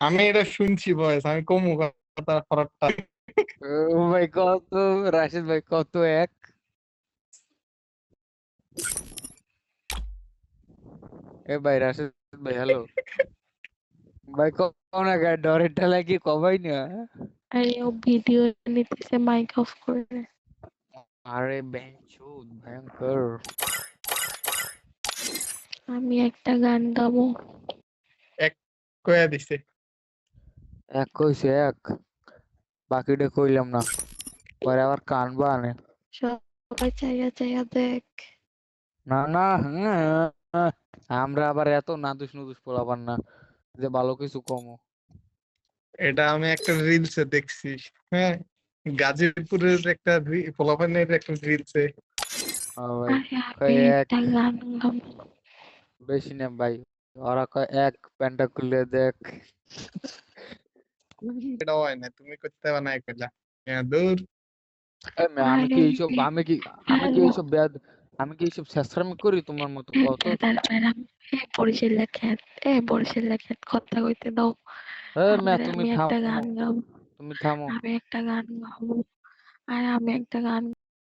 আমি এটা শুনছি বয়স, আমি কমু কথা ফরাকটা। ও ভাই কত, রাশিদ ভাই কত এক। এ ভাই রাশিদ ভাই হ্যালো ভাই কও না গা ডরের ঠেলায় কি কবাই না। আরে ও ভিডিও নিতেছে মাইক অফ করে। আরে বেঞ্চুদ ভয়ঙ্কর। আমি একটা গান গাবো। এক কয়া দিছে। এক কইছে এক, বাকিটা কইলাম না, পরে আবার কানবা আনে। সবাই চাইয়া চাইয়া দেখ। না না, আমরা আবার এত নাদুস নুদুস পোলাপান না যে ভালো কিছু কমো। এটা আমি একটা রিলসে দেখছি। হ্যাঁ, গাজীপুরের একটা পোলাপানের একটা রিলসে। ভাই আরে আমি কয় এক, একটা গান গাবো। বেশি না ভাই, ওরা কয় এক প্যান্টটা খুলে দেখ। এটা হয় না, তুমি করতে বানাই কইলা। হ্যাঁ দূর। আমি আরে কি এইসব, আমি কি হ্যালো। এইসব আমি কি এইসব শেষরামি করি তোমার মতো কত? ম্যাডাম, বরিশাল খ্যাত, বরিশাল খ্যাত কথা কইতে দাও। ম্যা আমারে তুমি আমি একটা থামো, গান গাবো। তুমি থামো। আমি একটা গান গাবো। আর আমি একটা গান